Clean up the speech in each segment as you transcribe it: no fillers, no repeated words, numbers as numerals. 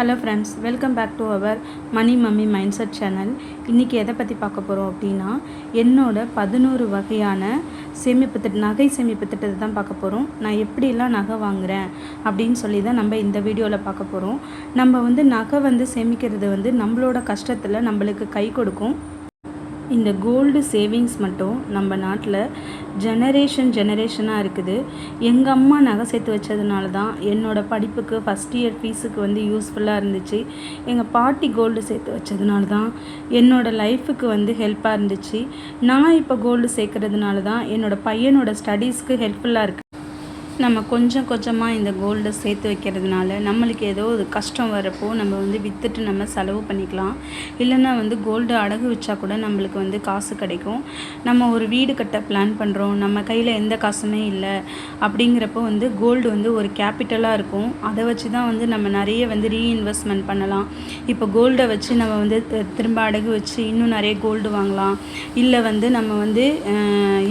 Hello friends, welcome back to our money mummy mindset channel. இன்றைக்கி எதை பற்றி பார்க்க போகிறோம் அப்படின்னா, என்னோட 11 வகையான நகை சேமிப்பு திட்டத்தை தான் பார்க்க போகிறோம். நான் எப்படிலாம் நகை வாங்குகிறேன் அப்படின்னு சொல்லி தான் நம்ம இந்த வீடியோவில் பார்க்க போகிறோம். நம்ம நகை சேமிக்கிறது நம்மளோட கஷ்டத்தில் நம்மளுக்கு கை கொடுக்கும். இந்த கோல்டு சேவிங்ஸ் மட்டும் நம்ம நாட்டில் ஜெனரேஷனாக இருக்குது. எங்கள் அம்மா நகை சேர்த்து வச்சதுனால தான் என்னோடய படிப்புக்கு ஃபஸ்ட் இயர் ஃபீஸுக்கு யூஸ்ஃபுல்லாக இருந்துச்சு. எங்கள் பாட்டி கோல்டு சேர்த்து வச்சதுனால தான் என்னோடய லைஃபுக்கு ஹெல்ப்பாக இருந்துச்சு. நான் இப்போ கோல்டு சேர்க்கறதுனால தான் என்னோடய பையனோட ஸ்டடீஸ்க்கு ஹெல்ப்ஃபுல்லாக இருக்குது. நம்ம கொஞ்சம் கொஞ்சமாக இந்த கோல்டை சேர்த்து வைக்கிறதுனால நம்மளுக்கு ஏதோ ஒரு கஷ்டம் வரப்போ நம்ம விற்றுட்டு நம்ம செலவு பண்ணிக்கலாம். இல்லைன்னா கோல்டு அடகு வச்சா கூட நம்மளுக்கு காசு கிடைக்கும். நம்ம ஒரு வீடு கட்ட பிளான் பண்ணுறோம், நம்ம கையில் எந்த காசுமே இல்லை அப்படிங்கிறப்போ கோல்டு ஒரு கேபிட்டலாக இருக்கும். அதை வச்சு தான் நம்ம நிறைய ரீஇன்வெஸ்ட்மெண்ட் பண்ணலாம். இப்போ கோல்டை வச்சு நம்ம திரும்ப அடகு வச்சு இன்னும் நிறைய கோல்டு வாங்கலாம். இல்லை நம்ம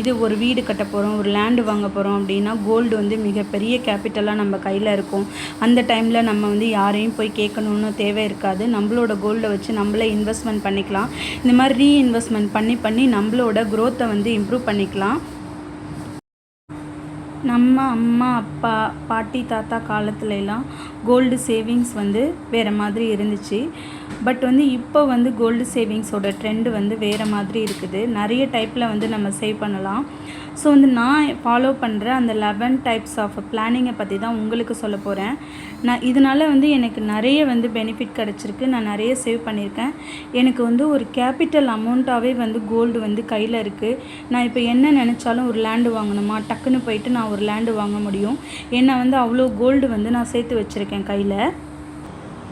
இது ஒரு வீடு கட்ட போகிறோம், ஒரு லேண்டு வாங்க போகிறோம் அப்படின்னா கோல்டு மிகப்பெரிய கேபிட்டலாக நம்ம கையில் இருக்கும். அந்த டைமில் நம்ம யாரையும் போய் கேட்கணுன்னு தேவை இருக்காது. நம்மளோட கோல்டை வச்சு நம்மளே இன்வெஸ்ட்மெண்ட் பண்ணிக்கலாம். இந்த மாதிரி ரீஇன்வெஸ்ட்மெண்ட் பண்ணி நம்மளோட க்ரோத்தை இம்ப்ரூவ் பண்ணிக்கலாம். நம்ம அம்மா அப்பா பாட்டி தாத்தா காலத்துலலாம் கோல்டு சேவிங்ஸ் வேறு மாதிரி இருந்துச்சு. பட் இப்போ கோல்டு சேவிங்ஸோட ட்ரெண்டு வேறு மாதிரி இருக்குது. நிறைய டைப்பில் நம்ம சேவ் பண்ணலாம். ஸோ நான் ஃபாலோ பண்ணுற அந்த 11 டைப்ஸ் ஆஃப் பிளானிங்கை பற்றி தான் உங்களுக்கு சொல்ல போகிறேன். நான் இதனால் எனக்கு நிறைய பெனிஃபிட் கிடச்சிருக்கு. நான் நிறைய சேவ் பண்ணியிருக்கேன். எனக்கு ஒரு கேபிட்டல் அமௌண்ட்டாகவே கோல்டு கையில் இருக்குது. நான் இப்போ என்ன நினச்சாலும் ஒரு லேண்டு வாங்கணுமா, டக்குன்னு போயிட்டு நான் ஒரு லேண்டு வாங்க முடியும். ஏன்னா அவ்வளோ கோல்டு நான் சேர்த்து வச்சுருக்கேன் கையில்.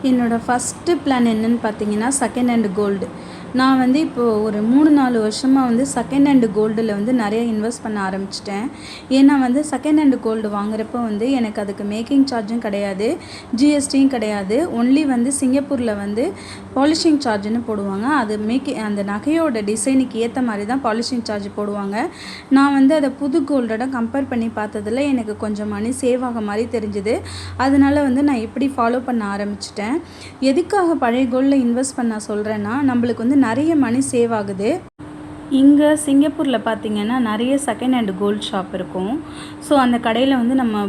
என்னோடய ஃபஸ்ட்டு பிளான் என்னென்னு பார்த்தீங்கன்னா, செகண்ட் ஹேண்ட் கோல்டு. நான் இப்போது ஒரு 3-4 வருஷமாக செகண்ட் ஹேண்டு கோல்டில் நிறைய இன்வெஸ்ட் பண்ண ஆரம்பிச்சிட்டேன். ஏன்னா செகண்ட் ஹேண்டு கோல்டு வாங்குறப்போ எனக்கு அதுக்கு மேக்கிங் சார்ஜும் கிடையாது, ஜிஎஸ்டியும் கிடையாது. ஒன்லி சிங்கப்பூரில் பாலிஷிங் சார்ஜுன்னு போடுவாங்க. அது அந்த நகையோட டிசைனுக்கு ஏற்ற மாதிரி தான் பாலிஷிங் சார்ஜ் போடுவாங்க. நான் அதை புது கோல்டோட கம்பேர் பண்ணி பார்த்ததில் எனக்கு கொஞ்சம் மணி சேவ் ஆக மாதிரி தெரிஞ்சுது. அதனால் நான் இப்படி ஃபாலோ பண்ண ஆரம்பிச்சிட்டேன். எதுக்காக பழைய கோல்டில் இன்வெஸ்ட் பண்ண சொல்கிறேன்னா, நம்மளுக்கு நிறைய மணி சேவ் ஆகுது. இங்கே சிங்கப்பூரில் பார்த்திங்கன்னா நிறைய செகண்ட் ஹேண்டு கோல்டு ஷாப் இருக்கும். ஸோ அந்த கடையில் நம்ம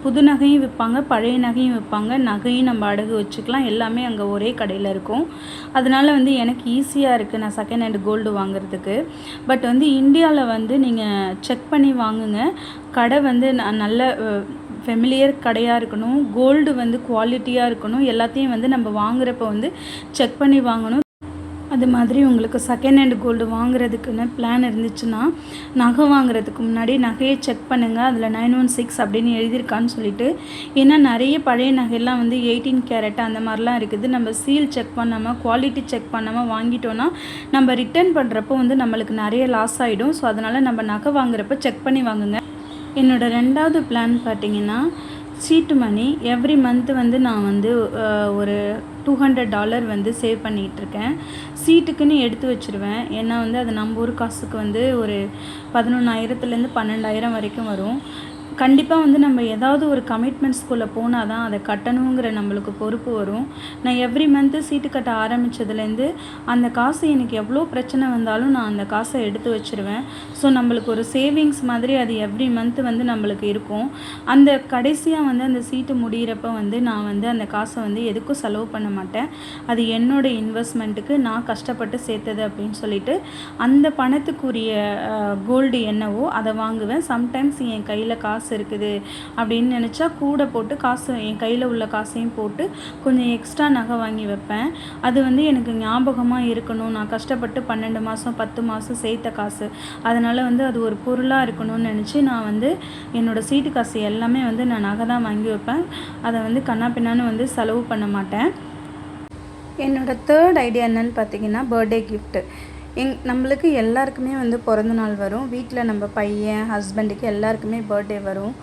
புது நகையும் விற்பாங்க, பழைய நகையும் விற்பாங்க. நகையும் நம்ம அடகு வச்சுக்கலாம். எல்லாமே அங்கே ஒரே கடையில் இருக்கும். அதனால் எனக்கு ஈஸியாக இருக்குது நான் செகண்ட் ஹேண்டு கோல்டு வாங்குறதுக்கு. பட் இந்தியாவில் நீங்கள் செக் பண்ணி வாங்குங்க. கடை நல்ல ஃபெமிலியர் கடையாக இருக்கணும். கோல்டு குவாலிட்டியாக இருக்கணும். எல்லாத்தையும் நம்ம வாங்குறப்போ செக் பண்ணி வாங்கணும். அது மாதிரி உங்களுக்கு செகண்ட் ஹேண்டு கோல்டு வாங்குறதுக்குன்னு பிளான் இருந்துச்சுன்னா, நகை வாங்குறதுக்கு முன்னாடி நகையை செக் பண்ணுங்கள். அதில் 916 அப்படின்னு எழுதியிருக்கான்னு சொல்லிட்டு. ஏன்னா நிறைய பழைய நகையெல்லாம் 18 கேரட் அந்த மாதிரிலாம் இருக்குது. நம்ம சீல் செக் பண்ணாமல், குவாலிட்டி செக் பண்ணாமல் வாங்கிட்டோன்னா நம்ம ரிட்டர்ன் பண்ணுறப்போ நம்மளுக்கு நிறைய லாஸ் ஆகிடும். ஸோ அதனால் நம்ம நகை வாங்குறப்போ செக் பண்ணி வாங்குங்க. என்னோடய 2வது பிளான் பார்த்திங்கன்னா, சீட்டு மணி. எவ்ரி மந்த் நான் ஒரு $200 சேவ் பண்ணிகிட்ருக்கேன். சீட்டுக்குன்னு எடுத்து வச்சுருவேன். ஏன்னா அது நம்ம ஊர் காசுக்கு ஒரு 11,000 12,000 வரைக்கும் வரும். கண்டிப்பாக நம்ம ஏதாவது ஒரு கமிட்மெண்ட்ஸ்குள்ளே போனால் தான் அதை கட்டணுங்கிற நம்மளுக்கு பொறுப்பு வரும். நான் எவ்ரி மந்த்து சீட்டு கட்ட ஆரம்பித்ததுலேருந்து அந்த காசு எனக்கு எவ்வளோ பிரச்சனை வந்தாலும் நான் அந்த காசை எடுத்து வச்சுருவேன். ஸோ நம்மளுக்கு ஒரு சேவிங்ஸ் மாதிரி அது எவ்ரி மந்த்து நம்மளுக்கு இருக்கும். அந்த கடைசியாக அந்த சீட்டு முடிகிறப்ப நான் அந்த காசை எதுக்கும் செலவு பண்ண மாட்டேன். அது என்னோடய இன்வெஸ்ட்மெண்ட்டுக்கு நான் கஷ்டப்பட்டு சேர்த்தது அப்படின்னு சொல்லிட்டு அந்த பணத்துக்குரிய கோல்டு என்னவோ அதை வாங்குவேன். சம்டைம்ஸ் என் கையில் காசு இருக்குது அப்படின்னு நினச்சா கூட போட்டு காசு என் கையில் உள்ள காசையும் போட்டு கொஞ்சம் எக்ஸ்ட்ரா நகை வாங்கி வைப்பேன். அது எனக்கு ஞாபகமாக இருக்கணும். நான் கஷ்டப்பட்டு 12 மாதம் 10 மாதம் சேர்த்த காசு. அதனால் அது ஒரு பொருளாக இருக்கணும்னு நினச்சி நான் என்னோடய சீட்டு காசு எல்லாமே நான் நகை தான் வாங்கி வைப்பேன். அதை கண்ணா பின்னான்னு செலவு பண்ண மாட்டேன். என்னோடய 3rd ஐடியா என்னன்னு பார்த்தீங்கன்னா, பர்த்டே கிஃப்ட்டு. நம்மளுக்கு எல்லாருக்குமே வந்து பிறந்த நாள் வரும். வீட்டில் நம்ம பையன், ஹஸ்பண்டுக்கு எல்லாருக்குமே பர்த்டே வரும்.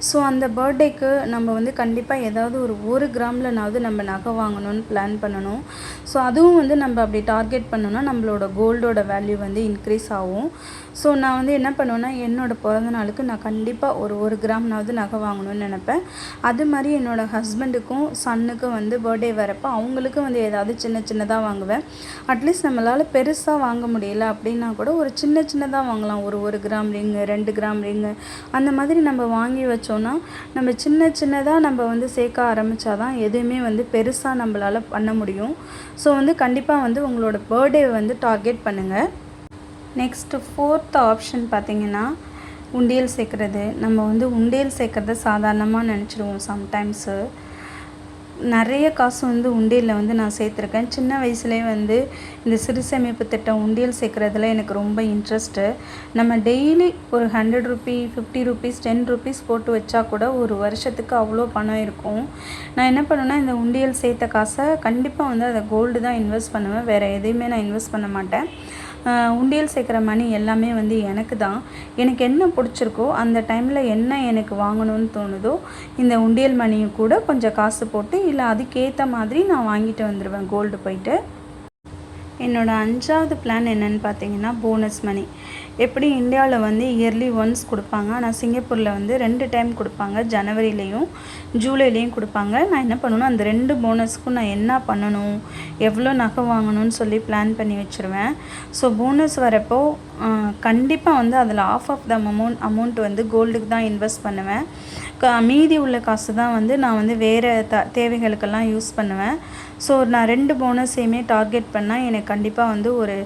ஸோ அந்த பர்த்டேக்கு நம்ம வந்து கண்டிப்பாக ஏதாவது ஒரு கிராம்லனாவது நம்ம நகை வாங்கணும்னு பிளான் பண்ணணும். ஸோ அதுவும் வந்து நம்ம அப்படி டார்கெட் பண்ணோன்னா நம்மளோட கோல்டோட வேல்யூ வந்து இன்க்ரீஸ் ஆகும். ஸோ நான் வந்து என்ன பண்ணுவேன்னா, என்னோடய பிறந்த நாளுக்கு நான் கண்டிப்பாக ஒரு கிராம்னாவது நகை வாங்கணும்னு நினப்பேன். அது மாதிரி என்னோடய ஹஸ்பண்டுக்கும் சன்னுக்கும் வந்து பர்த்டே வரப்போ அவங்களுக்கும் வந்து ஏதாவது சின்னதாக வாங்குவேன். அட்லீஸ்ட் நம்மளால் பெருசாக வாங்க முடியல அப்படின்னா கூட ஒரு சின்னதாக வாங்கலாம். ஒரு கிராம் ரிங்கு, 2 கிராம் ரிங்கு அந்த மாதிரி நம்ம வாங்கி வச்சோன்னா நம்ம சின்னதாக நம்ம வந்து சேர்க்க ஆரம்பித்தாதான் எதுவுமே வந்து பெருசாக நம்மளால் பண்ண முடியும். ஸோ வந்து கண்டிப்பாக வந்து உங்களோட பர்த்டே வந்து டார்கெட் பண்ணுங்கள். நெக்ஸ்ட்டு 4th ஆப்ஷன் பார்த்திங்கன்னா, உண்டியல் சேர்க்குறது. நம்ம வந்து உண்டியல் சேர்க்குறத சாதாரணமாக நினச்சிடுவோம். சம்டைம்ஸு நிறைய காசு வந்து உண்டியலில் வந்து நான் சேர்த்துருக்கேன். சின்ன வயசுலேயே வந்து இந்த சிறு சேமிப்பு திட்டம் உண்டியல் சேர்க்குறதுல எனக்கு ரொம்ப இன்ட்ரெஸ்ட்டு. நம்ம டெய்லி ஒரு 100 ரூபி, 50 ருபீஸ், 10 ருபீஸ் போட்டு வச்சா கூட ஒரு வருஷத்துக்கு அவ்வளோ பணம் இருக்கும். நான் என்ன பண்ணுவேன்னா, இந்த உண்டியல் சேர்த்த காசை கண்டிப்பாக வந்து அதை கோல்டு தான் இன்வெஸ்ட் பண்ணுவேன். வேறு எதையுமே நான் இன்வெஸ்ட் பண்ண மாட்டேன். உண்டியல் சேர்க்குற மணி எல்லாமே வந்து எனக்கு தான். எனக்கு என்ன பிடிச்சிருக்கோ அந்த டைமில் என்ன எனக்கு வாங்கணும்னு தோணுதோ இந்த உண்டியல் மணியை கூட கொஞ்சம் காசு போட்டு இல்லை அதுக்கேற்ற மாதிரி நான் வாங்கிட்டு வந்துடுவேன் கோல்டு போயிட்டு. என்னோடய 5வது பிளான் என்னென்னு பார்த்தீங்கன்னா, போனஸ் மணி. எப்படி இந்தியாவில் வந்து இயர்லி ஒன்ஸ் கொடுப்பாங்க, ஆனால் சிங்கப்பூரில் வந்து 2 டைம் கொடுப்பாங்க. ஜனவரிலேயும் ஜூலைலேயும் கொடுப்பாங்க. நான் என்ன பண்ணணும், அந்த 2 போனஸ்க்கும் நான் என்ன பண்ணணும், எவ்வளோ நகை வாங்கணும்னு சொல்லி பிளான் பண்ணி வச்சுருவேன். ஸோ போனஸ் வரப்போ கண்டிப்பாக வந்து அதில் ஆஃப் ஆஃப் த அமௌண்ட் வந்து கோல்டுக்கு தான் இன்வெஸ்ட் பண்ணுவேன். மீதி உள்ள காசு தான் வந்து நான் வந்து வேறு தேவைகளுக்கெல்லாம் யூஸ் பண்ணுவேன். ஸோ நான் 2 போனஸையுமே டார்கெட் பண்ணால் எனக்கு கண்டிப்பாக வந்து ஒரு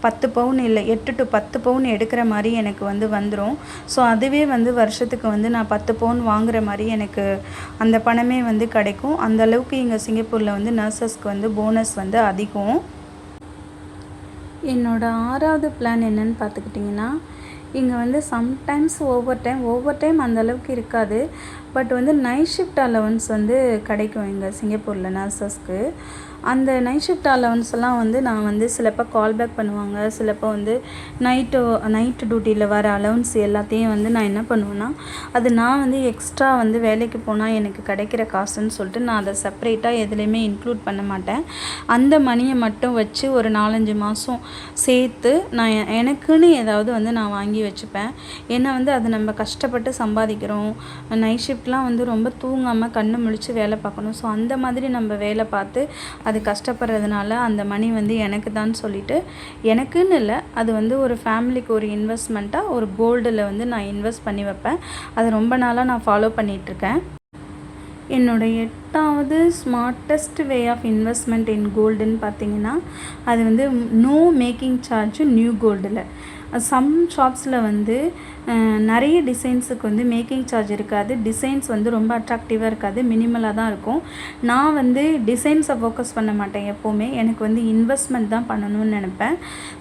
10 பவுன் இல்லை 8 to 10 பவுன் எடுக்கிற மாதிரி எனக்கு வந்து வந்துடும். ஸோ அதுவே வந்து வருஷத்துக்கு வந்து நான் 10 பவுன் வாங்குகிற மாதிரி எனக்கு அந்த பணமே வந்து கிடைக்கும். அந்தளவுக்கு இங்கே சிங்கப்பூரில் வந்து நர்சஸ்க்கு வந்து போனஸ் வந்து அதிகம். என்னோடய 6வது பிளான் என்னன்னு பார்த்துக்கிட்டிங்கன்னா, இங்கே வந்து சம்டைம்ஸ் ஓவர் டைம் அந்தளவுக்கு இருக்காது. பட் வந்து நைட் ஷிஃப்ட் அலவன்ஸ் வந்து கிடைக்கும் இங்கே சிங்கப்பூரில் நர்சஸ்க்கு. அந்த நைட் ஷிஃப்ட் அலவன்ஸ் எல்லாம் வந்து நான் வந்து சிலப்போ கால் பேக் பண்ணுவாங்க, சிலப்போ வந்து நைட்டு டியூட்டியில் வர அலவன்ஸ் எல்லாத்தையும் வந்து நான் என்ன பண்ணுவேன்னா, அது நான் வந்து எக்ஸ்ட்ரா வந்து வேலைக்கு போனால் எனக்கு கிடைக்கிற காசுன்னு சொல்லிட்டு நான் அதை செப்பரேட்டாக எதுலேயுமே இன்க்ளூட் பண்ண மாட்டேன். அந்த மணியை மட்டும் வச்சு ஒரு 4-5 மாதம் சேர்த்து நான் எனக்குன்னு ஏதாவது வந்து நான் வாங்கி வச்சுப்பேன். ஏன்னா வந்து அது நம்ம கஷ்டப்பட்டு சம்பாதிக்கிறோம். நைட் ஷிஃப்ட்லாம் வந்து ரொம்ப தூங்காமல் கண்ணு முழித்து வேலை பார்க்கணும். ஸோ அந்த மாதிரி நம்ம வேலை பார்த்து அது கஷ்டப்படுறதுனால அந்த மணி வந்து எனக்கு தான் சொல்லிட்டு, எனக்குன்னு இல்லை, அது வந்து ஒரு ஃபேமிலிக்கு ஒரு இன்வெஸ்ட்மெண்ட்டாக ஒரு கோல்டில் வந்து நான் இன்வெஸ்ட் பண்ணி வைப்பேன். அது ரொம்ப நாளாக நான் ஃபாலோ பண்ணிகிட்ருக்கேன். என்னோடய 8வது smartest way of investment in கோல்டுன்னு பார்த்தீங்கன்னா, அது வந்து நோ மேக்கிங் சார்ஜ் நியூ கோல்டில். சம் ஷாப்ஸில் வந்து நிறைய டிசைன்ஸுக்கு வந்து மேக்கிங் சார்ஜ் இருக்காது. டிசைன்ஸ் வந்து ரொம்ப அட்ராக்டிவாக இருக்காது, மினிமலாக தான் இருக்கும். நான் வந்து டிசைன்ஸை ஃபோக்கஸ் பண்ண மாட்டேன் எப்போவுமே. எனக்கு வந்து இன்வெஸ்ட்மெண்ட் தான் பண்ணணும்னு நினப்பேன்.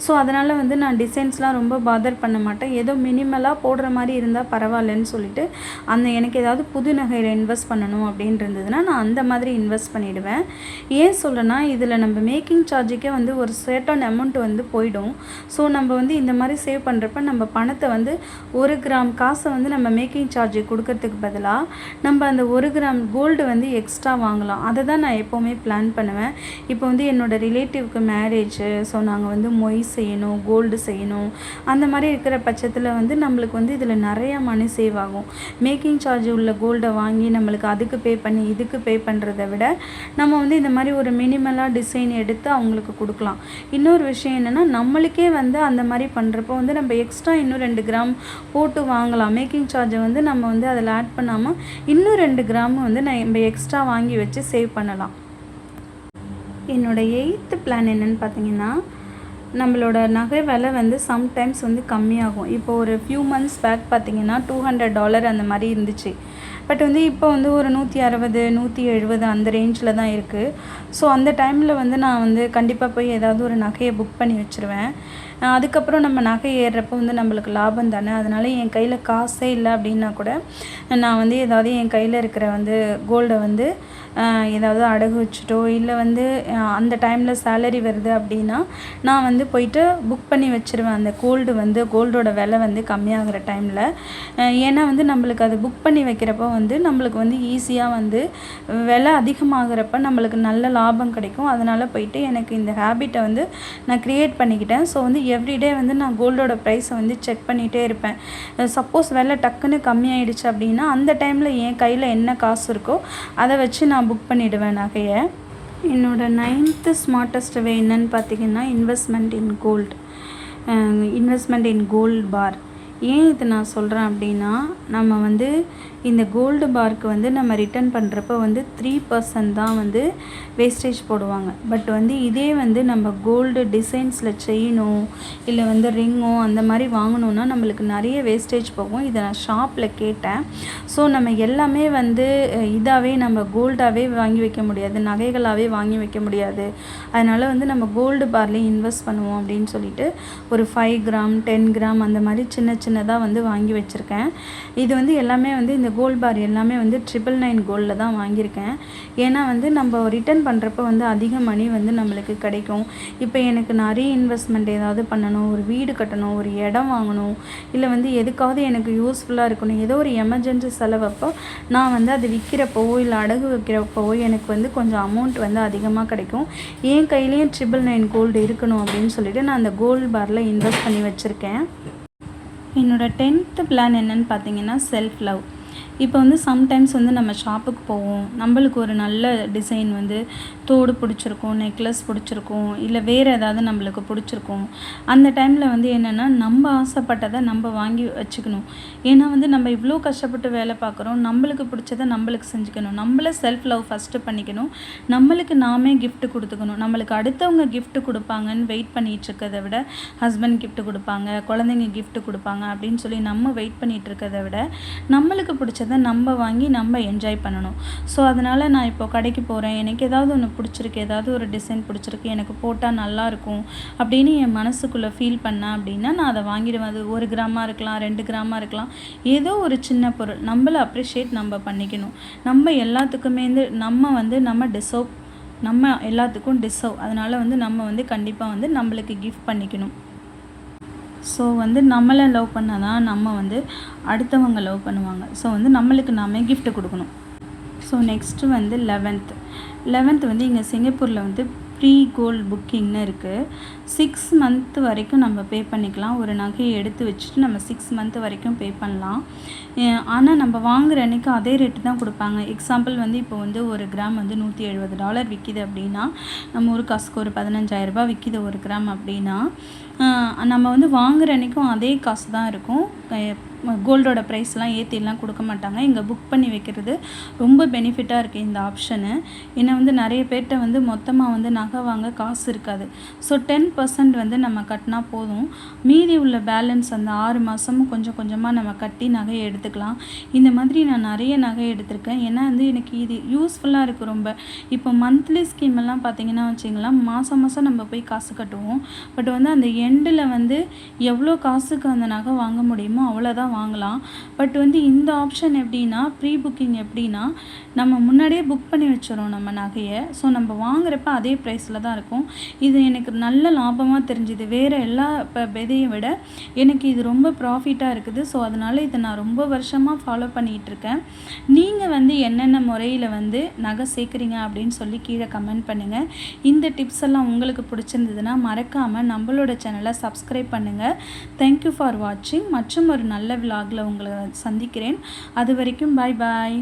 ஸோ அதனால் வந்து நான் டிசைன்ஸ்லாம் ரொம்ப பாதர் பண்ண மாட்டேன். ஏதோ மினிமலாக போடுற மாதிரி இருந்தால் பரவாயில்லன்னு சொல்லிட்டு எனக்கு ஏதாவது புது நகையில் இன்வெஸ்ட் பண்ணணும் அப்படின்னு இருந்ததுன்னா நான் அந்த மாதிரி இன்வெஸ்ட் பண்ணிவிடுவேன். ஏன் சொல்கிறேன்னா, இதில் நம்ம மேக்கிங் சார்ஜுக்கே வந்து ஒரு சர்டன் அமௌண்ட் வந்து போயிடும். ஸோ நம்ம வந்து இந்த மாதிரி சேவ் பண்ணுறப்ப நம்ம பணத்தை வந்து 1 கிராம் காசை வந்து நம்ம மேக்கிங் சார்ஜ் கொடுக்கறதுக்கு பதிலாக நம்ம அந்த 1 கிராம் கோல்டு வந்து எக்ஸ்ட்ரா வாங்கலாம். அதை தான் நான் எப்போவுமே பிளான் பண்ணுவேன். இப்போ வந்து என்னோடய ரிலேட்டிவ்க்கு மேரேஜு, ஸோ நாங்கள் வந்து மொய் செய்யணும், கோல்டு செய்யணும். அந்த மாதிரி இருக்கிற பட்சத்தில் வந்து நம்மளுக்கு வந்து இதில் நிறையா மணி சேவ் ஆகும். மேக்கிங் சார்ஜ் உள்ள கோல்டை வாங்கி நம்மளுக்கு அதுக்கு பே பண்ணி இதுக்கு பே பண்ணுறதை விட நம்ம வந்து இந்த மாதிரி ஒரு மினிமலாக டிசைன் எடுத்து அவங்களுக்கு கொடுக்கலாம். இன்னொரு விஷயம் என்னென்னா, நம்மளுக்கே வந்து அந்த மாதிரி பண்ணுறப்போ வந்து நம்ம எக்ஸ்ட்ரா இன்னும் 2 கிராம் போட்டு வாங்கலாம். மேக்கிங் சார்ஜை வந்து நம்ம வந்து அதில் ஆட் பண்ணாமல் இன்னும் 2 கிராம் வந்து நம்ம எக்ஸ்ட்ரா வாங்கி வச்சு சேவ் பண்ணலாம். என்னோடய 8th பிளான் என்னென்னு பார்த்தீங்கன்னா, நம்மளோட நகை விலை வந்து சம்டைம்ஸ் வந்து கம்மியாகும். இப்போ ஒரு ஃபியூ மந்த்ஸ் பேக் பார்த்திங்கன்னா $200 அந்த மாதிரி இருந்துச்சு. பட் வந்து இப்போ வந்து ஒரு 160, 170 அந்த ரேஞ்சில் தான் இருக்குது. ஸோ அந்த டைமில் வந்து நான் வந்து கண்டிப்பாக போய் ஏதாவது ஒரு நகையை புக் பண்ணி வச்சுருவேன். அதுக்கப்புறம் நம்ம நகை ஏறுறப்போ வந்து நம்மளுக்கு லாபம் தானே. அதனால் என் கையில் காசே இல்லை அப்படின்னா கூட நான் வந்து ஏதாவது என் கையில் இருக்கிற வந்து கோல்டை வந்து ஏதாவது அடகு வச்சுட்டோ இல்லை வந்து அந்த டைமில் சேலரி வருது அப்படின்னா நான் வந்து போயிட்டு புக் பண்ணி வச்சுருவேன் அந்த கோல்டோட விலை வந்து கம்மியாகிற டைமில். ஏன்னா வந்து நம்மளுக்கு அது புக் பண்ணி வைக்கிறப்போ வந்து நம்மளுக்கு வந்து ஈஸியாக வந்து விலை அதிகமாகிறப்ப நம்மளுக்கு நல்ல லாபம் கிடைக்கும். அதனால் போயிட்டு எனக்கு இந்த ஹேபிட்டை வந்து நான் க்ரியேட் பண்ணிக்கிட்டேன். ஸோ வந்து எவ்ரிடே வந்து நான் கோல்டோட ப்ரைஸை வந்து செக் பண்ணிகிட்டே இருப்பேன். சப்போஸ் விலை டக்குன்னு கம்மியாயிடுச்சு அப்படின்னா அந்த டைமில் என் கையில் என்ன காசு இருக்கோ அதை வச்சு நான் புக் பண்ணிவிடுவேன் நகையை. என்னோடய 9th ஸ்மார்ட்டஸ்ட் வே என்னன்னு பார்த்தீங்கன்னா இன்வெஸ்ட்மெண்ட் இன் கோல்டு பார். ஏன் இது நான் சொல்கிறேன் அப்படின்னா நம்ம வந்து இந்த கோல்டு பார்க்கு வந்து நம்ம ரிட்டர்ன் பண்ணுறப்ப வந்து 3% தான் வந்து வேஸ்டேஜ் போடுவாங்க. பட் வந்து இதே வந்து நம்ம கோல்டு டிசைன்ஸில் செயினோ இல்லை வந்து ரிங்கோ அந்த மாதிரி வாங்கினோன்னா நம்மளுக்கு நிறைய வேஸ்டேஜ் போகும். இதை நான் ஷாப்பில் கேட்டேன். ஸோ நம்ம எல்லாமே வந்து இதாகவே நம்ம கோல்டாகவே வாங்கி வைக்க முடியாது, நகைகளாகவே வாங்கி வைக்க முடியாது. அதனால் வந்து நம்ம கோல்டு பார்லேயே இன்வெஸ்ட் பண்ணுவோம் அப்படின்னு சொல்லிட்டு ஒரு 5 கிராம் 10 கிராம் அந்த மாதிரி சின்னதாக வந்து வாங்கி வச்சுருக்கேன். இது வந்து எல்லாமே வந்து இந்த கோல்டு பார் எல்லாமே வந்து 999 கோல்டில் தான் வாங்கியிருக்கேன். ஏன்னா வந்து நம்ம ரிட்டர்ன் பண்ணுறப்ப வந்து அதிக மணி வந்து நம்மளுக்கு கிடைக்கும். இப்போ எனக்கு நிறைய இன்வெஸ்ட்மெண்ட் ஏதாவது பண்ணணும், ஒரு வீடு கட்டணும், ஒரு இடம் வாங்கணும், இல்லை வந்து எதுக்காவது எனக்கு யூஸ்ஃபுல்லாக இருக்கணும், ஏதோ ஒரு எமர்ஜென்சி செலவப்போ நான் வந்து அது விற்கிறப்போவோ இல்லை அடகு வைக்கிறப்போவோ எனக்கு வந்து கொஞ்சம் அமௌண்ட் வந்து அதிகமாக கிடைக்கும். என் கையிலையும் 999 கோல்டு இருக்கணும் அப்படின்னு சொல்லிட்டு நான் அந்த கோல்டு பாரில் இன்வெஸ்ட் பண்ணி வச்சுருக்கேன். என்னோடய 10th பிளான் என்னென்னு பார்த்தீங்கன்னா செல்ஃப் லவ். இப்போ வந்து சம்டைம்ஸ் வந்து நம்ம ஷாப்புக்கு போவோம், நம்மளுக்கு ஒரு நல்ல டிசைன் வந்து தோடு பிடிச்சிருக்கும், நெக்லஸ் பிடிச்சிருக்கும், இல்லை வேறு ஏதாவது நம்மளுக்கு பிடிச்சிருக்கும். அந்த டைமில் வந்து என்னென்னா நம்ம ஆசைப்பட்டதை நம்ம வாங்கி வச்சுக்கணும். ஏன்னா வந்து நம்ம இவ்வளோ கஷ்டப்பட்டு வேலை பார்க்குறோம், நம்மளுக்கு பிடிச்சதை நம்மளுக்கு செஞ்சுக்கணும். நம்மளை செல்ஃப் லவ் ஃபஸ்ட்டு பண்ணிக்கணும், நம்மளுக்கு நாமே கிஃப்ட் கொடுத்துக்கணும். நம்மளுக்கு அடுத்தவங்க கிஃப்ட் கொடுப்பாங்கன்னு வெயிட் பண்ணிகிட்டு இருக்கிறத விட, ஹஸ்பண்ட் கிஃப்ட் கொடுப்பாங்க, குழந்தைங்க கிஃப்ட் கொடுப்பாங்க அப்படின்னு சொல்லி நம்ம வெயிட் பண்ணிகிட்டு இருக்கிறத விட நம்மளுக்கு பிடிச்சதை நம்ம வாங்கி நம்ம என்ஜாய் பண்ணணும். ஸோ அதனால் நான் இப்போ கடைக்கு போகிறேன், எனக்கு ஏதாவது ஒன்று பிடிச்சிருக்கு, ஏதாவது ஒரு டிசைன் பிடிச்சிருக்கு, எனக்கு போட்டால் நல்லாயிருக்கும் அப்படின்னு என் மனசுக்குள்ளே ஃபீல் பண்ணேன் அப்படின்னா நான் அதை வாங்கிடுவேன். அது 1 கிராமாக இருக்கலாம், 2 கிராமாக இருக்கலாம், ஏதோ ஒரு சின்ன பொருள். நம்மளை அப்ரிஷியேட் நம்ம பண்ணிக்கணும். நம்ம எல்லாத்துக்குமே நம்ம எல்லாத்துக்கும் டிசர்வ். அதனால் வந்து நம்ம வந்து கண்டிப்பாக வந்து நம்மளுக்கு கிஃப்ட் பண்ணிக்கணும். ஸோ வந்து நம்மளை லவ் பண்ணால் தான் நம்ம வந்து அடுத்தவங்க லவ் பண்ணுவாங்க. ஸோ வந்து நம்மளுக்கு நாமே கிஃப்ட் கொடுக்கணும். ஸோ நெக்ஸ்ட்டு வந்து 11th வந்து இங்கே சிங்கப்பூரில் வந்து ப்ரீ கோல்டு புக்கிங்னு இருக்குது. 6 மந்த் வரைக்கும் நம்ம பே பண்ணிக்கலாம். ஒரு நகையை எடுத்து வச்சுட்டு நம்ம 6 மந்த் வரைக்கும் பே பண்ணலாம். ஆனால் நம்ம வாங்குகிற அன்றைக்கி அதே ரேட்டு தான் கொடுப்பாங்க. எக்ஸாம்பிள் வந்து இப்போ வந்து 1 கிராம் வந்து $170 விற்கிது அப்படின்னா, நம்ம ஒரு காசுக்கு ஒரு 15,000 விற்கிது 1 கிராம் அப்படின்னா, நம்ம வந்து வாங்குகிற அன்றைக்கும் அதே காசு தான் இருக்கும். கோல்டோட ப்ரைஸ்லாம் ஏற்றிலாம் கொடுக்க மாட்டாங்க. இங்கே புக் பண்ணி வைக்கிறது ரொம்ப பெனிஃபிட்டாக இருக்குது இந்த ஆப்ஷனு. ஏன்னா வந்து நிறைய பேர்கிட்ட வந்து மொத்தமாக வந்து நகை வாங்க காசு இருக்காது. ஸோ 10% வந்து நம்ம கட்டினா போதும். மீதி உள்ள பேலன்ஸ் அந்த 6 மாதமும் கொஞ்சம் கொஞ்சமாக நம்ம கட்டி நகையை எடுத்துக்கலாம். இந்த மாதிரி நான் நிறைய நகை எடுத்திருக்கேன். ஏன்னா வந்து எனக்கு இது யூஸ்ஃபுல்லாக இருக்குது ரொம்ப. இப்போ மந்த்லி ஸ்கீம் எல்லாம் பார்த்தீங்கன்னா வச்சிங்களேன், மாதம் நம்ம போய் காசு கட்டுவோம். பட் வந்து அந்த எண்டில் வந்து எவ்வளோ காசுக்கு அந்த நகை வாங்க முடியுமோ அவ்வளோதான் வாங்கலாம். பட் வந்து இந்த ஆப்ஷன் எப்படின்னா, ப்ரீ புக்கிங் எப்படின்னா, நம்ம முன்னாடியே புக் பண்ணி வச்சிடறோம் நம்ம நகையை. ஸோ நம்ம வாங்குறப்ப அதே ப்ரைஸில் தான் இருக்கும். இது எனக்கு நல்ல லாபமாக தெரிஞ்சுது. வேறு எல்லா விதையை விட எனக்கு இது ரொம்ப ப்ராஃபிட்டாக இருக்குது. ஸோ அதனால் இதை நான் ரொம்ப வருஷமாக ஃபாலோ பண்ணிகிட்ருக்கேன். நீங்கள் வந்து என்னென்ன முறையில் வந்து நகை சேர்க்குறீங்க அப்படின்னு சொல்லி கீழே கமெண்ட் பண்ணுங்கள். இந்த டிப்ஸ் எல்லாம் உங்களுக்கு பிடிச்சிருந்ததுன்னா மறக்காமல் நம்மளோட சேனலை சப்ஸ்கிரைப் பண்ணுங்கள். தேங்க்யூ ஃபார் வாட்சிங். மற்றும் ஒரு நல்ல விலாகில் உங்களை சந்திக்கிறேன். அது வரைக்கும் பாய்.